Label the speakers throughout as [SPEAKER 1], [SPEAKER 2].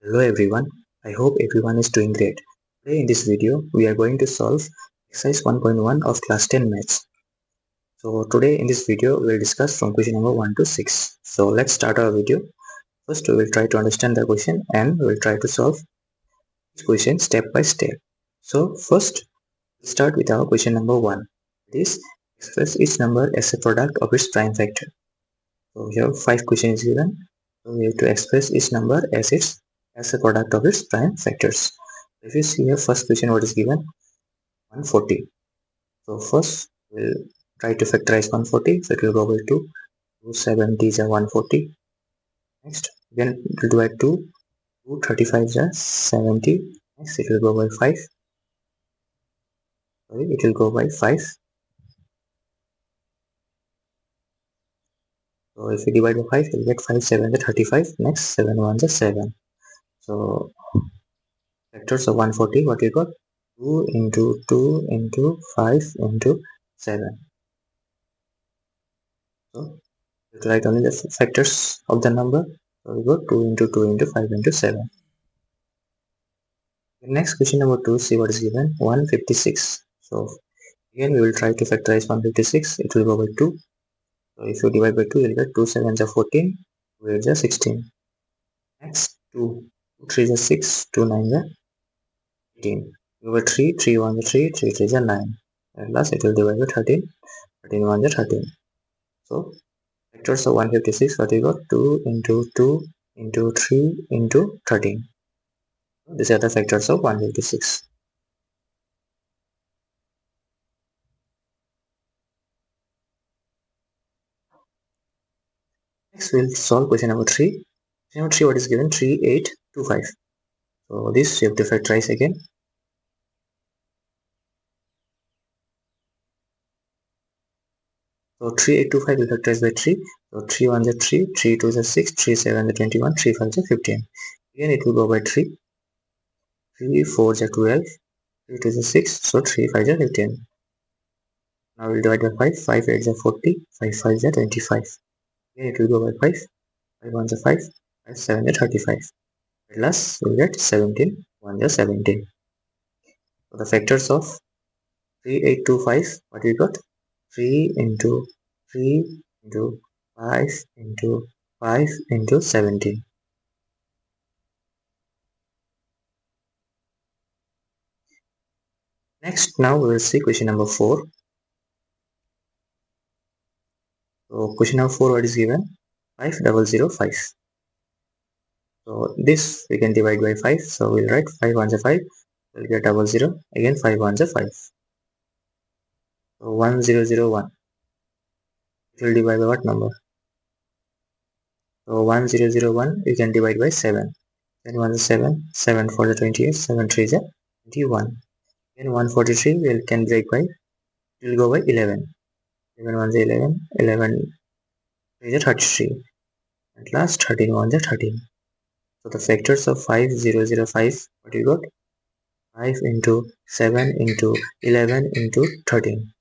[SPEAKER 1] Hello everyone, I hope everyone is doing great. Today in this video, we are going to solve exercise 1.1 of class 10 maths. So today in this video, we will discuss from question number 1 to 6. So let's start our video. First, we will try to understand the question and we will try to solve each question step by step. So first, we'll start with our question number 1. This express each number as a product of its prime factor. So here 5 questions given. So we have to express each number as a product of its prime factors. If you see here first question what is given 140. So first we'll try to factorize 140. So it will go by 2. 270 is 140. Next again it will divide 2. 235 is 70. Next it will go by 5. Sorry, it will go by 5. So if we divide by 5, you'll get 5 7 is 35. Next 7 1 is 7. So factors of 140, what we got? 2 into 2 into 5 into 7. So we write only the factors of the number. So we got 2 into 2 into 5 into 7. The next question number 2, see what is given 156. So again we will try to factorize 156. It will go by 2. So if you divide by 2, you will get 2 7s are 14, 2 8s are 16. Next 2 3 is 6, 2 9s are 18. Over 3, 3 1 is 3, 3 3 is 9. At last it will divide by 13, 13 1 is 13. So factors of 156, what we got? 2 into 2 into 3 into 13. These are the factors of 156. Next we'll solve question number 3. Question number 3, what is given? 3825. So this you have to factorize again. So 3825 will factorize by 3. So 3 1 is 3, 3 2 is 6, 3 7 is 21, 3 5 is 15. Again it will go by 3. 3 4 is 12, 3 2 is 6, so 3 5 is 15. Now we'll divide by 5, 5 8 is 40, 5 5 is 25. Again it will go by 5, 5 1 is 5, 5 7 is 35. At last we get 17, 1 is 17. So the factors of 3825, what we got? 3 into 3 into 5 into 5 into 17. Next, now we will see question number 4. So question number 4, what is given? 5005. So this we can divide by 5. So we'll write 5 1 is 5. We'll get 00. Again 5 1 is 5. So 1001. It will divide by what number? So 1001 we can divide by 7. Then 1 is 7, 7 4 is 28, 7 3 is 21. Then 143 we can break by, it will go by 11. 11 1 is 11, 11 3 is 33. At last 13 1 is 13. So the factors of 5005, what you got? 5 into 7 into 11 into 13.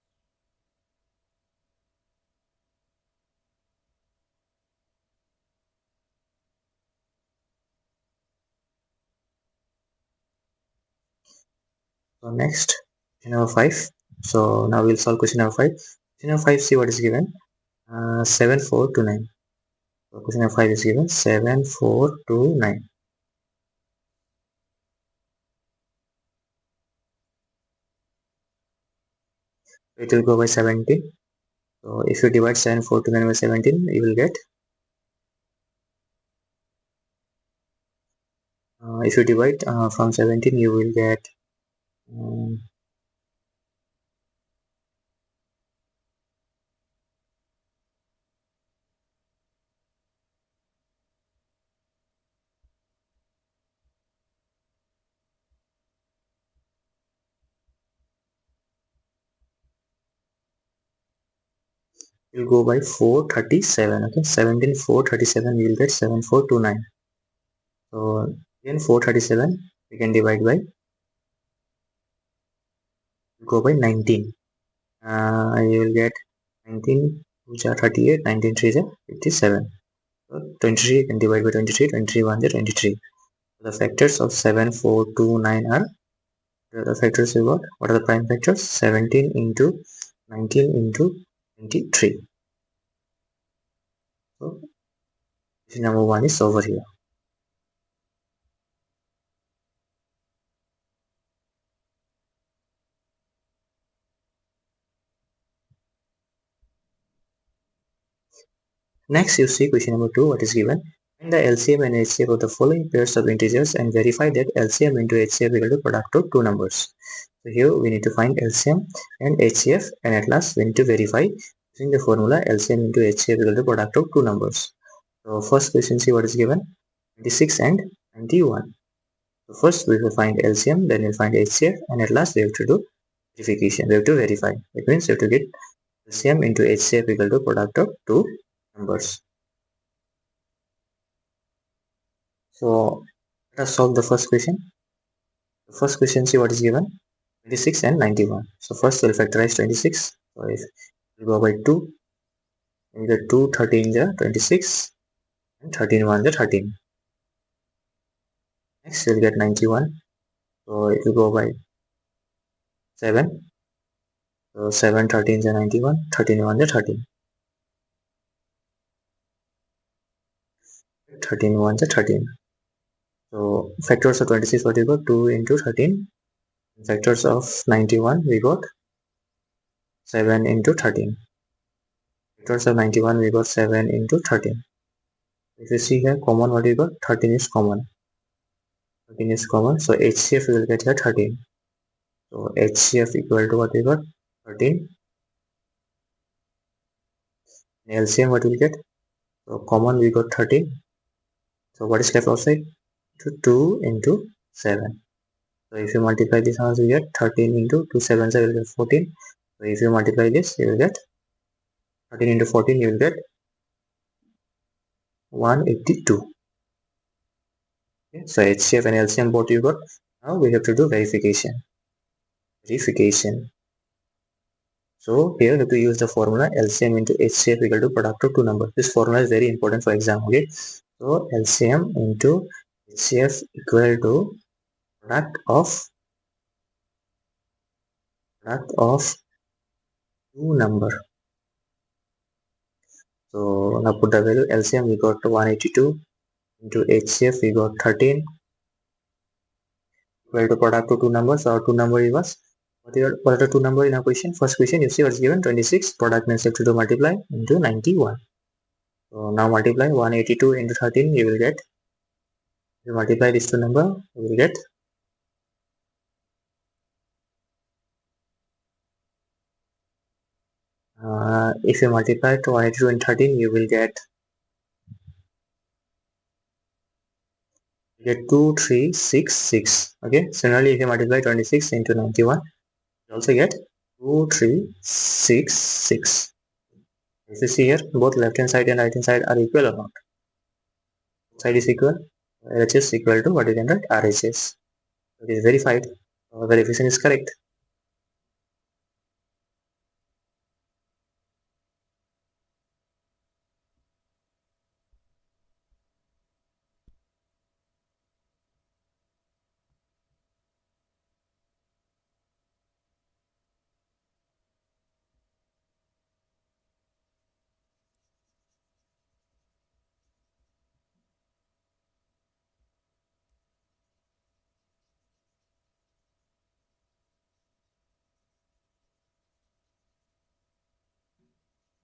[SPEAKER 1] So next, question number 5. So now we'll solve question number 5. Question number 5, see what is given. 7429. So question number 5 is given 7429. It will go by 17. So if you divide 7429 by 17, you will get, if you divide from 17, you will get will go by 437. Okay, 17 437 we will get 7429. So again 437 we can divide by, go by 19. You will get 19 which are 38, 19 3 is 57. So 23 you can divide by 23, 23 1 is 23. The factors of 7, 4, 2, 9 are, what are the factors we got? What are the prime factors? 17 into 19 into 23. So question number 1 is over here. Next, you see question number 2, what is given. Find the LCM and HCF of the following pairs of integers and verify that LCM into HCF equal to product of two numbers. So here we need to find LCM and HCF, and at last we need to verify using the formula LCM into HCF equal to product of two numbers. So first question, see what is given, 26 and 91. So first we will find LCM, then we'll find HCF, and at last we have to do verification. We have to verify. It means we have to get LCM into HCF equal to product of two numbers. So let us solve the first question. The first question, see what is given, 26 and 91. So first we'll factorize 26. So if we go by 2, we get 2 13 is 26 and 13 1 is 13. Next we'll get 91. So if we go by 7, so 7 13 is 91, 13 1 is 13. 13 1 is 13. So factors of 26, what we got, 2 into 13. Factors of 91, we got 7 into 13. Factors of 91, we got 7 into 13. If you see here, common, what we got, 13 is common. 13 is common, so HCF we will get here 13. So HCF equal to what we got, 13. And LCM what we will get, so common we got 13. So what is left outside? 2 into 7. So if you multiply this one, you get 13 into 2 7, so you will get 14. So if you multiply this, you will get 13 into 14, you will get 182. Okay, so HCF and LCM both you got. Now we have to do verification. So here we have to use the formula LCM into HCF equal to product of two numbers. This formula is very important for exam. Okay, so LCM into HCF equal to product of two number. So now put the value LCM, we got 182 into HCF we got 13 equal to product of two numbers. Our two number was, what are the two number in our question? First question, you see what's given, 26, product means you have to do multiply into 91. So now multiply 182 into 13, you will get, you multiply these two number, you will get if you multiply to 182 and 13, you will get 2366. Okay, similarly if you multiply 26 into 91, you also get 2366. If you see here, both left hand side and right hand side are equal or not? Both side is equal. LHS equal to what you can write, RHS. It is verified. Verification is correct.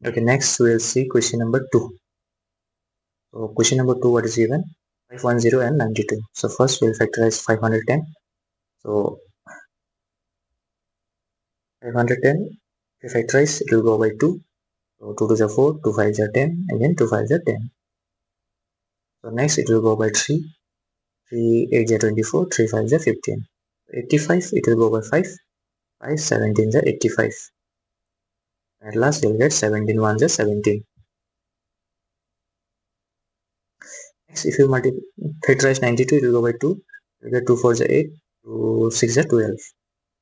[SPEAKER 1] Okay, next we will see question number 2. So question number 2, what is given? 510 and 92. So first we will factorize 510. So 510, if you factorize, it will go by 2. So 2 to the 4, 2 5 is 10, again 2 5 is 10. So next it will go by 3, 3 8 is 24, 3 5 is 15. 85, it will go by 5, 5 17 is 85. At last you will get 17 1 is 17. Next if you factorize 92, it will go by 2, you get 2 4 is 8, 2 6 is 12.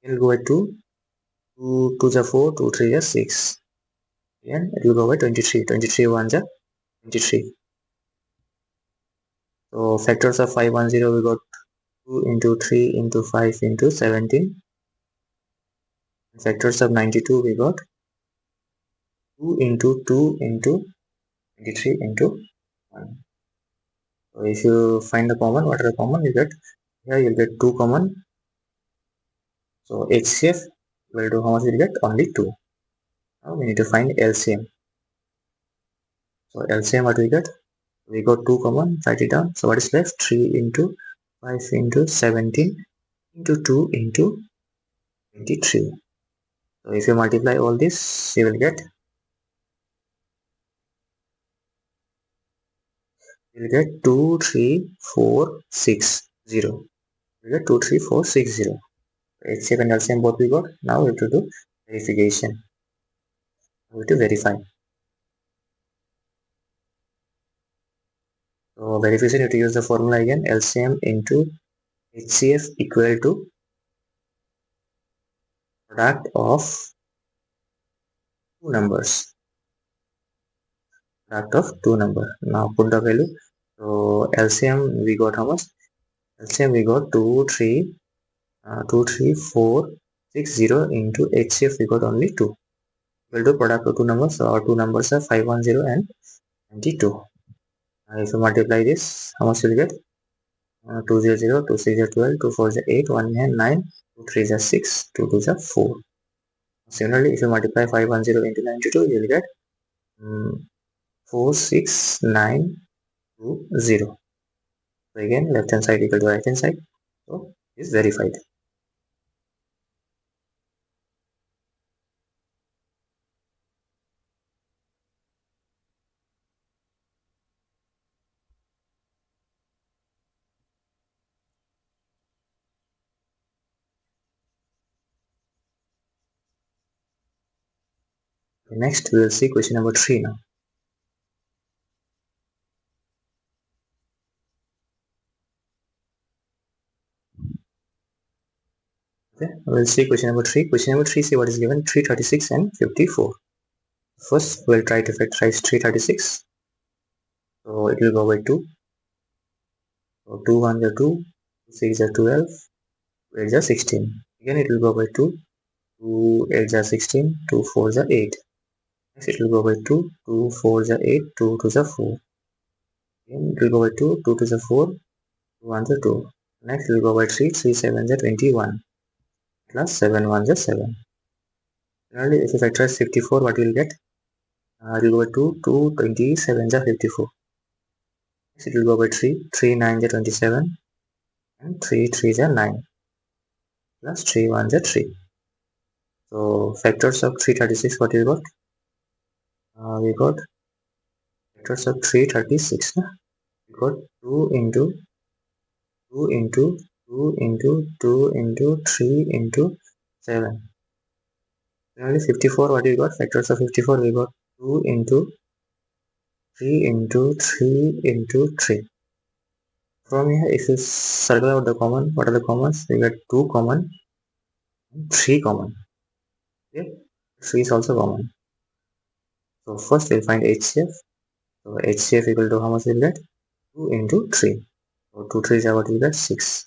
[SPEAKER 1] It will go by 2, 2 2 is 4, 2 3 is 6. Again it will go by 23, 23 1 is 23. So factors of 510, we got 2 into 3 into 5 into 17. Factors of 92, we got 2 into 2 into 23 into 1. So if you find the common, what are the common? You get here, you'll get 2 common. So HCF will do, how much will get? Only 2. Now we need to find LCM. So LCM, what we get? We got 2 common, write it down. So what is left? 3 into 5 into 17 into 2 into 23. So if you multiply all this, you will get 23460. You get 23460. HCF and LCM both we got. Now we have to do verification. We have to verify. So verification, you have to use the formula again. LCM into HCF equal to product of two numbers. Product of two numbers. Now put the value. So LCM we got how much? LCM we got 23460 into HCF we got only 2. We'll do product of two numbers. So our two numbers are 510 and 92. If you multiply this, how much will you get? 200, 2 6 is 12, 2 4 is 8, 1 is 9, 2 3 is 6, 2 2 is 4. Similarly, if you multiply 510 into 92, you will get 46920. So again, left hand side equal to right hand side. So is verified. Next, we will see question number 3 now. Okay, we'll see question number 3. Question number 3, see what is given: 336 and 54. First, we'll try to factorize 336. So it will go by 2. So 2 1 is 2, 6 is 12, 8 is 16. Again, it will go by 2. 2 8 is 16, 2 4 is 8. Next, it will go by 2. 2 4 is 8, 2 2 is 4. Again, it will go by 2. 2 2 is 4, 2 1 is 2. Next, it will go by 3. 3 7 is 21. Plus 7 1 is 7. Similarly, if you factorize 54, what you will get? It will go by 2. 2 27 is 54. Next, it will go by 3. 3 9 is 27. And 3 3 is 9. Plus 3 1 is 3. So factors of 336, what you got? We got factors of 336. We got 2 into 2 into 2 into 2 into 3 into 7. Similarly, 54, what we got? Factors of 54, we got 2 into 3 into 3 into 3. From here, if you circle out the common, what are the commons? We get 2 common and 3 common. Okay? 3 is also common. So first we'll find HCF. So HCF equal to how much we'll get? 2 into 3. So 2 3 is what we'll get? 6.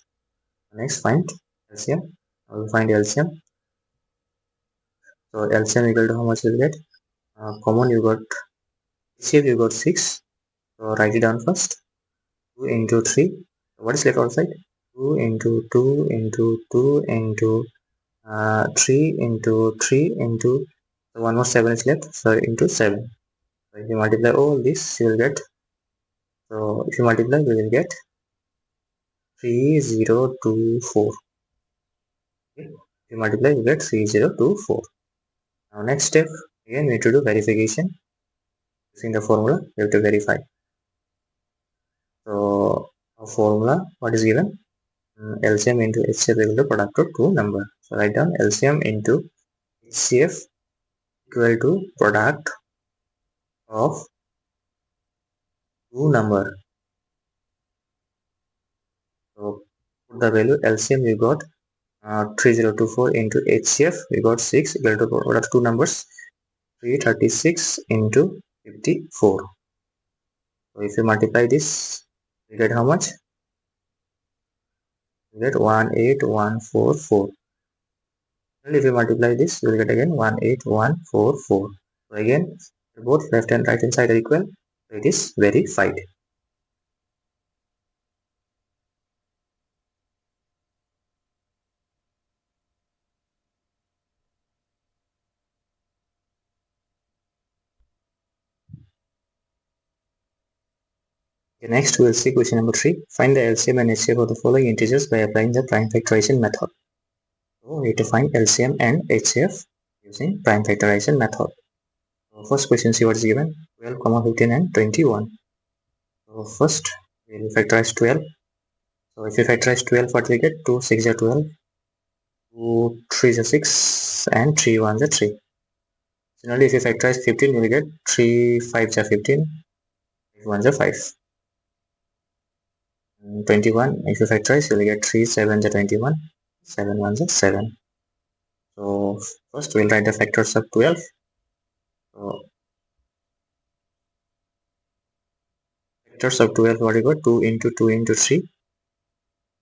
[SPEAKER 1] Next find LCM. I will find LCM. So LCM equal to how much we'll get? Common you got HCF, you got 6. So write it down first. 2 into 3. What is left outside? 2 into 2 into 2 into 3 into 3 into, so one more 7 is left, so into 7. So if you multiply all this, you will get, so if you multiply, you will get 3024. Okay? If you multiply, you get 3024. Now next step, again we need to do verification. Using the formula, we have to verify. So our formula, what is given? LCM into HCF equal to product of two number. So write down LCM into HCF equal to product of two number. So put the value LCM, we got 3024 into HCF, we got 6 equal to product of two numbers, 336 into 54. So if you multiply this, You get how much? You get 18144. And if you multiply this, you will get again 18144. So again, both left and right hand side are equal. So it is verified. Okay, next we will see question number 3. Find the LCM and HCF of the following integers by applying the prime factorization method. So we need to find LCM and HCF using prime factorization method. So first question, see what is given. 12, 15 and 21. So first we will factorize 12. So if you factorize 12, what we get? 2 6 are 12, 2 3 are 6 and 3 1 are 3. Similarly, if you factorize 15, you will get 3 5 are 15, 5 1 are 5. 21, if you factorize, you will get 3 7 are 21, 7 1 are 7. So first we'll write the factors of 12. So factors of 12, what you got? 2 into 2 into 3.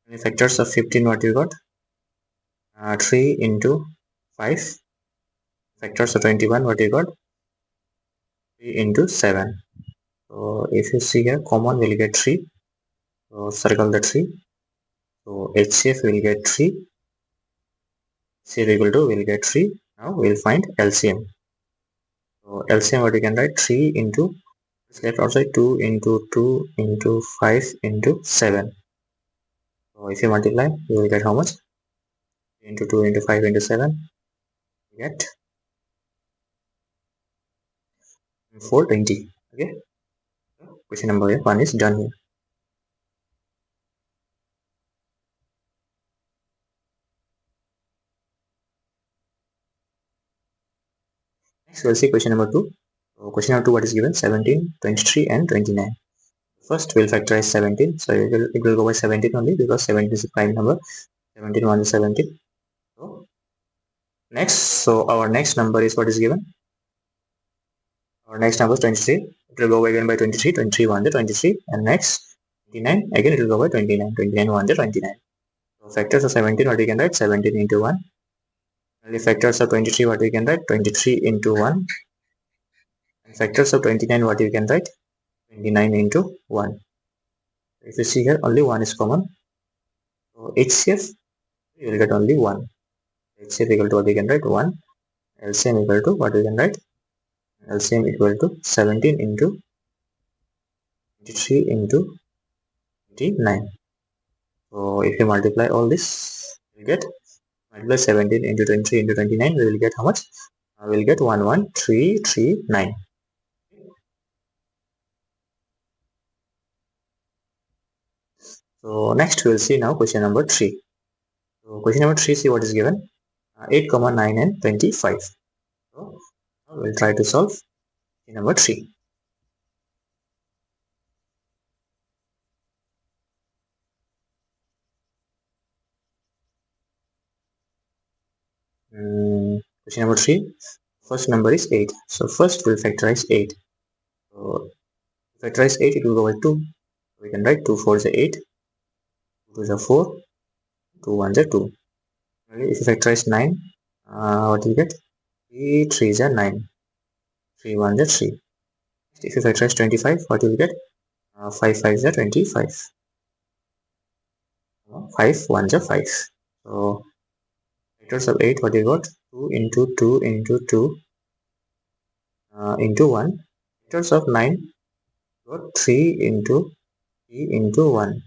[SPEAKER 1] And factors of 15, what you got? 3 into 5. Factors of 21, what you got? 3 into 7. So if you see here, common will get 3. So circle the 3. So HCF will get 3. CF equal to will get 3. Now we'll find LCM. So LCM, what you can write? 3 into left outside 2 into 2 into 5 into 7. So if you multiply, you will get how much? Into 2 into 5 into 7. You get 420. Okay. Question number 1 is done here. Next we'll see question number 2. So question number 2, what is given? 17, 23 and 29. First we'll factorize 17. So it will go by 17 only because 17 is a prime number. 17 1 is 17. So next, so our next number is what is given? Our next number is 23. It will go again by 23. 23 1 is 23. And next 29. Again it will go by 29. 29 1 is 29. So factors of 17, what we can write? 17 into 1. And the factors of 23, what we can write? 23 into 1. And factors of 29, what you can write? 29 into 1. If you see here, only 1 is common. So HCF, you will get only 1. HCF equal to what you can write? 1. LCM equal to what you can write? LCM equal to 17 into 23 into 29. So if you multiply all this, you will get multiply 17 into 23 into 29, we will get how much? We will get 11339. So next we will see now question number 3. So question number 3, see what is given. 8, 9 and 25. So we will try to solve question number 3. Question number 3. First number is 8. So first we'll factorize 8. So factorize 8, it will go by 2. We can write 2 4 is 8, 2 is 4, 2 1 is 2. Okay, if you factorize 9, what do you get? 3 3 is 9, 3 1 is 3. If you factorize 25, what do you get? 5 5 is 25, 5 1 is 5. So factors of 8, what do you got? 2 into 2 into 2 into 1. Factors of 9, got 3 into 3 into 1.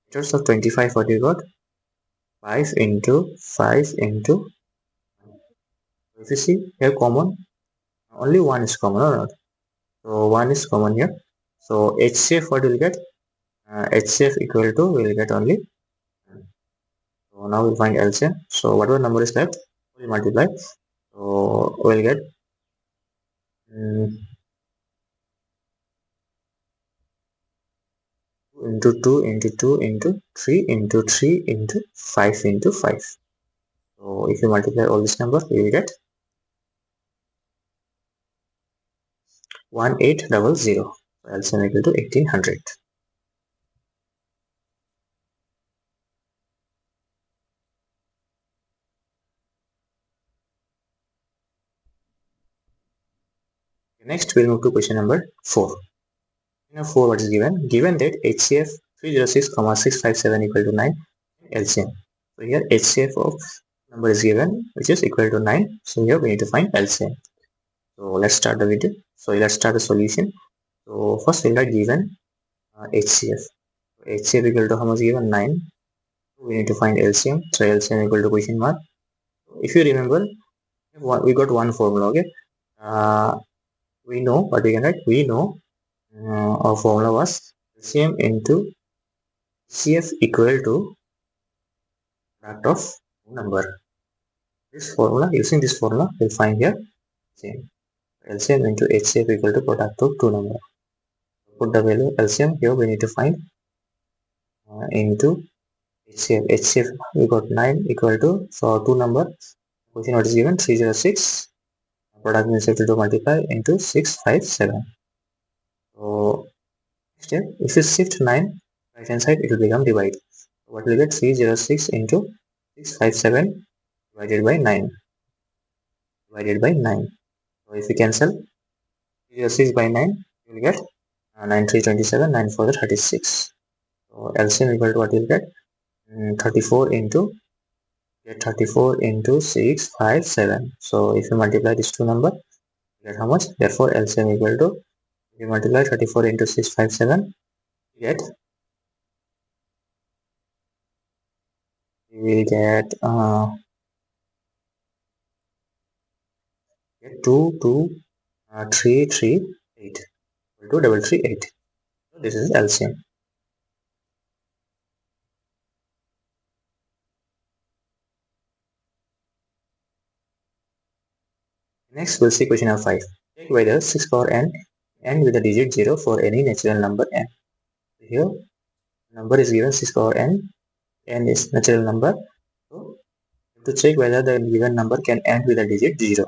[SPEAKER 1] Factors of 25, what you got? 5 into 5 into. If you see here common, only 1 is common or not? So 1 is common here. So HCF, what will get? HCF equal to, we will get only. So now we'll find LCM. So whatever number is left, we multiply. So we'll get 2 into 2 into 2 into 3 into 3 into 5 into 5. So if you multiply all this number, you will get 1800. So LCM equal to 1800. Next, we'll move to question number 4. In 4, what is given? Given that HCF 306,657 equal to 9, LCM. So here HCF of number is given, which is equal to 9. So here we need to find LCM. So let's start the video. So let's start the solution. So first we'll write given HCF. HCF equal to how much given? 9. We need to find LCM. So LCM equal to question mark. If you remember, we got one formula. Okay. We know what we can write. We know our formula was LCM into HCF equal to product of number. This formula, using this formula, we'll find here same. LCM into HCF equal to product of two number. Put the value LCM here. We need to find into HCF. HCF we got 9 equal to, so two number. Question what is given? 306. Product means you have to multiply into 657. So next step, if you shift 9 right hand side, it will become divide. So what will get? 306 into 657 divided by 9. Divided by 9. So if you cancel 306 by 9, you will get 9 3 27, 9 4 36. So LCM equal to what you will get? 34 into 657. So if you multiply these two numbers, you get how much? Therefore LCM equal to, if you multiply 34 into 657, you will get 338 equal to 338. So this is LCM. Next we'll see question number 5. Check whether 6 power n end with the digit 0 for any natural number n. Here number is given 6 power n is natural number. So to check whether the given number can end with a digit 0.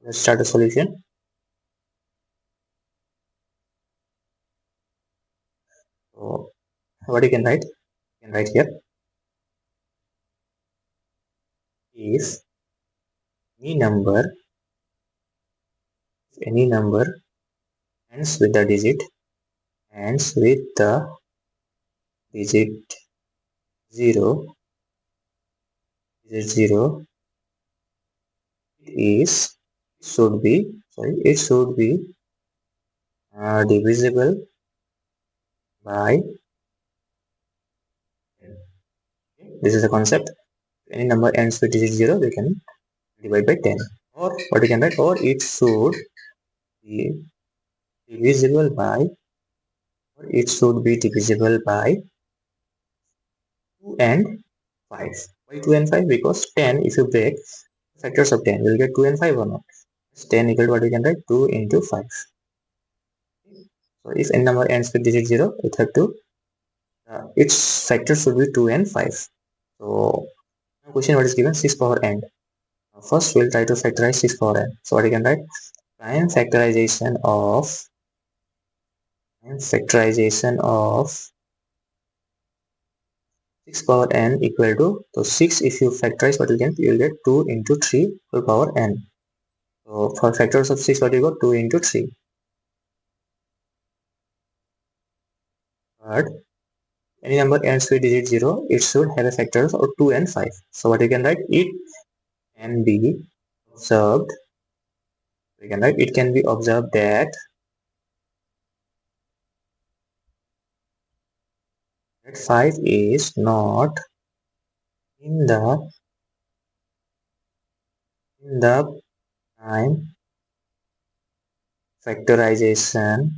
[SPEAKER 1] Let's start the solution. So what you can write? You can write here, if any number ends with the digit 0, it should be divisible by 10. This is the concept. Any number ends with digit 0, we can divide by 10. Or what you can write, or it should be divisible by 2 and 5. Why 2 and 5? Because 10, if you break factors of 10, you'll get 2 and 5 or not. 10 equal to what we can write? 2 into 5. So if any number ends with digit 0, it have to its factor should be 2 and 5. So now question what is given? 6 power n. First we'll try to factorize 6 power n. So what you can write? Prime factorization of 6 power n equal to, so 6 if you factorize, what you will get 2 into 3 whole power n. So for factors of 6, what you got? 2 into 3. But any number ends with digit 0, it should have a factors of 2 and 5. So what you can write? It can be observed. We can write, it can be observed that 5 is not in the prime factorization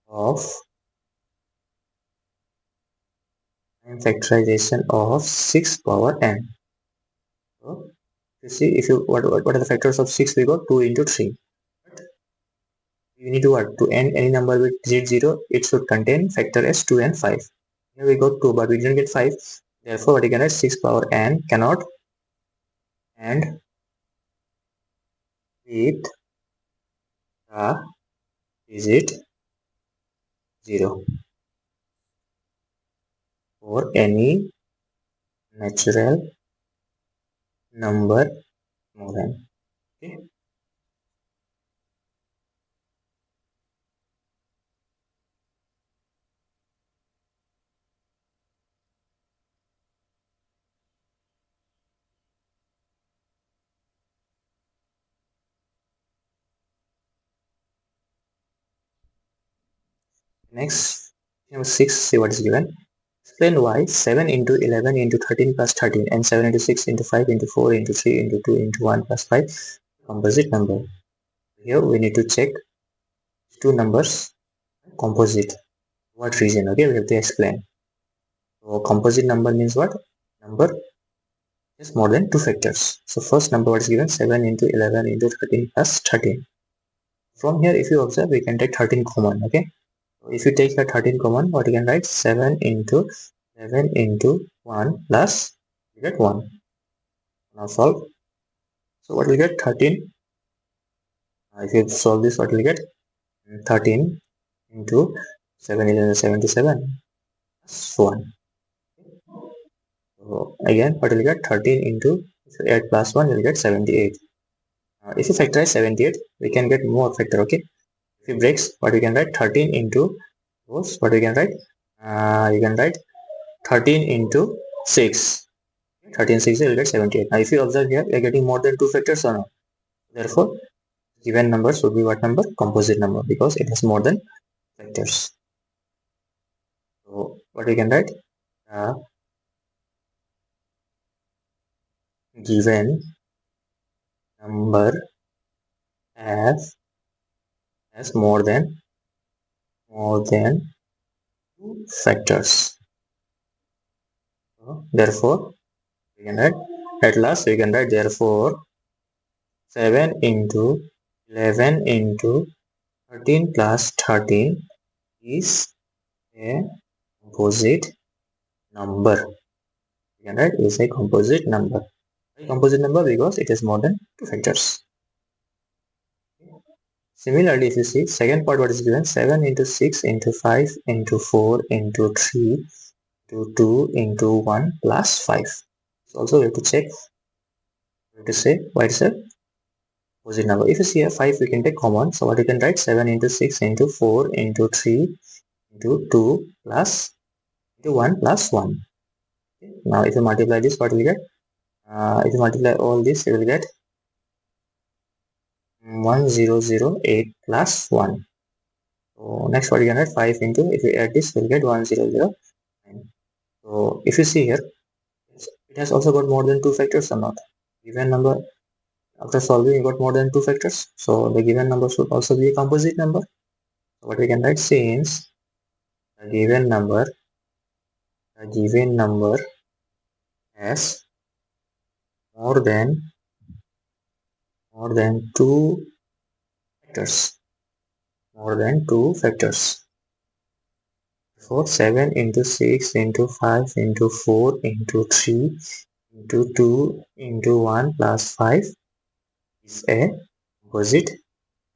[SPEAKER 1] of 6 power n. So you see, if you what are the factors of 6? We got 2 into 3. But you need to what? To end any number with digit 0, it should contain factor as 2 and 5. Here we got 2, but we didn't get 5. Therefore, what you can write? 6 power n cannot end with the digit 0 for any natural number more than. Okay. Next, number 6, see what is given. Explain why 7 into 11 into 13 plus 13 and 7 into 6 into 5 into 4 into 3 into 2 into 1 plus 5 composite number. Here we need to check two numbers composite. What reason? Okay, we have to explain. So composite number means what? Number is more than two factors. So first number what is given, 7 into 11 into 13 plus 13. From here if you observe, we can take 13 common. Okay, so if you take a 13 common, what you can write, 7 into 11 into 1 plus you get 1. Now solve. So what will get, 13. If you solve this, what will get, 13 into 7 is 77 plus 1. So again, what will get, 13 into, if you add plus 1, you will get 78. If you factorize 78, we can get more factor. Okay, if you breaks, what we can write, 13 into those, what we can write, you can write 13 into 6. 13 6 you will get 78. Now if you observe here, we are getting more than two factors or no. Therefore given number should be what number? Composite number, because it has more than factors. So what we can write, given number has more than two factors. So, therefore we can write, at last we can write, therefore 7 into 11 into 13 plus 13 is a composite number. We can write is a composite number. Why composite number? Because it has more than two factors. Similarly, if you see second part, what is given, 7 into 6 into 5 into 4 into 3 into 2 into 1 plus 5. So also we have to check, we have to say why it's a composite number. If you see a 5, we can take common. So what you can write, 7 into 6 into 4 into 3 into 2 plus into 1 plus 1. Okay. Now if you multiply this, what will you get? If you multiply all this, you will get 1008 plus 1. So next what you can write, 5 into, if you add this, you will get 1009. So if you see here, it has also got more than two factors or not. Given number, after solving, you got more than two factors. So the given number should also be a composite number. So what we can write, since the given number has more than two factors. More than two factors. For 7 into 6 into 5 into 4 into 3 into 2 into 1 plus 5 is a composite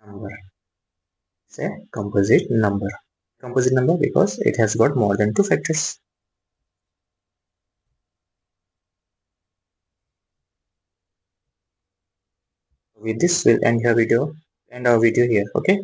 [SPEAKER 1] number. It's a composite number. Composite number because it has got more than two factors. With this, we'll end our video here. Okay.